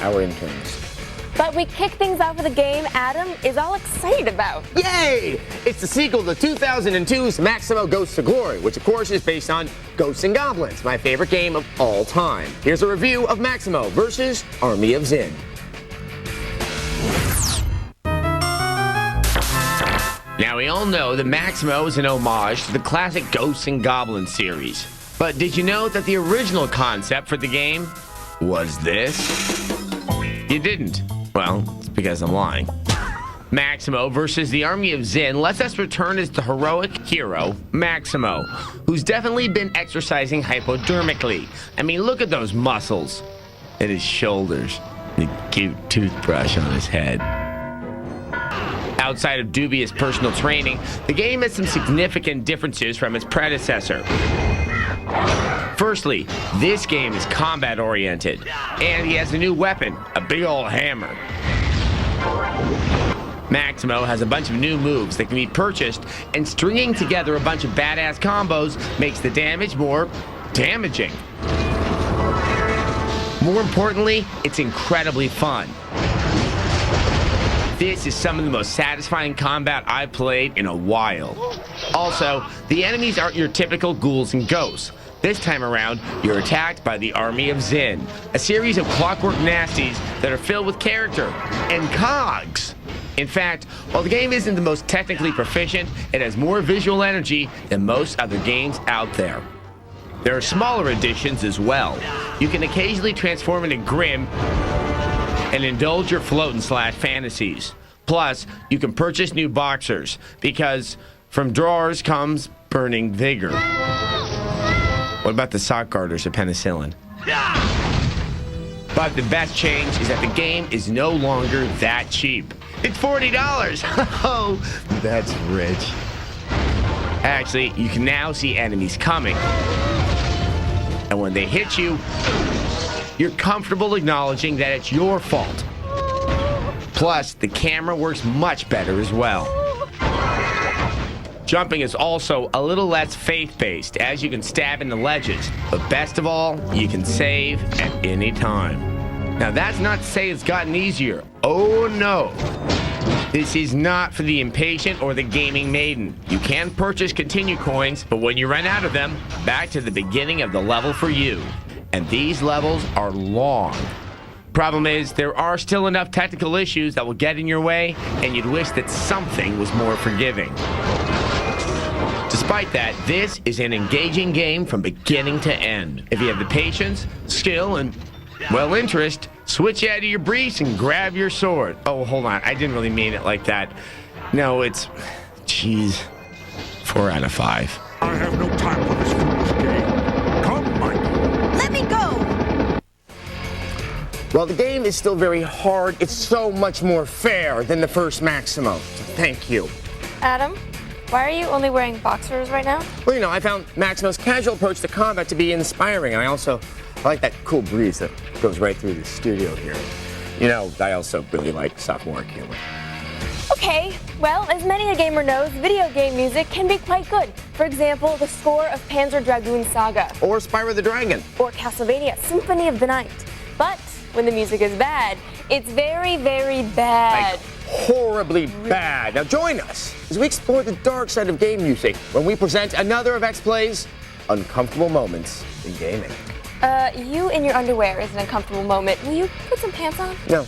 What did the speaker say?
our interns. But we kick things off with a game Adam is all excited about. Yay! It's the sequel to 2002's Maximo Ghosts to Glory, which of course is based on Ghosts and Goblins, my favorite game of all time. Here's a review of Maximo versus Army of Zin. Now, we all know that Maximo is an homage to the classic Ghosts and Goblins series. But did you know that the original concept for the game was this? You didn't. Well, it's because I'm lying. Maximo versus the Army of Zin lets us return as the heroic hero, Maximo, who's definitely been exercising hypodermically. I mean, look at those muscles. And his shoulders. The cute toothbrush on his head. Outside of dubious personal training, the game has some significant differences from its predecessor. Firstly, this game is combat-oriented, and he has a new weapon, a big old hammer. Maximo has a bunch of new moves that can be purchased, and stringing together a bunch of badass combos makes the damage more damaging. More importantly, it's incredibly fun. This is some of the most satisfying combat I've played in a while. Also, the enemies aren't your typical ghouls and ghosts. This time around, you're attacked by the Army of Zin, a series of clockwork nasties that are filled with character and cogs. In fact, while the game isn't the most technically proficient, it has more visual energy than most other games out there. There are smaller additions as well. You can occasionally transform into Grim and indulge your float-and-slash fantasies. Plus, you can purchase new boxers, because from drawers comes burning vigor. What about the sock garters of penicillin? But the best change is that the game is no longer that cheap. It's $40! Oh, that's rich. Actually, you can now see enemies coming. And when they hit you, you're comfortable acknowledging that it's your fault. Plus, the camera works much better as well. Jumping is also a little less faith-based, as you can stab into ledges. But best of all, you can save at any time. Now, that's not to say it's gotten easier. Oh no. This is not for the impatient or the gaming maiden. You can purchase continue coins, but when you run out of them, back to the beginning of the level for you. And these levels are long. Problem is, there are still enough technical issues that will get in your way, and you'd wish that something was more forgiving. Despite that, this is an engaging game from beginning to end. If you have the patience, skill, and, well, interest, switch out of your briefs and grab your sword. Oh, hold on. I didn't really mean it like that. No, it's... Jeez. 4 out of 5. I have no time for this foolish game. Come, Mike. Let me go! Well, the game is still very hard. It's so much more fair than the first Maximo. So thank you. Adam, why are you only wearing boxers right now? Well, you know, I found Maximo's casual approach to combat to be inspiring, and I like that cool breeze that goes right through the studio here. You know, I also really like sophomore humor. Okay, well, as many a gamer knows, video game music can be quite good. For example, the score of Panzer Dragoon Saga. Or Spyro the Dragon. Or Castlevania Symphony of the Night. But when the music is bad, it's very, very bad. Like, horribly bad. Now join us as we explore the dark side of game music when we present another of X-Play's uncomfortable moments in gaming. You in your underwear is an uncomfortable moment. Will you put some pants on? No.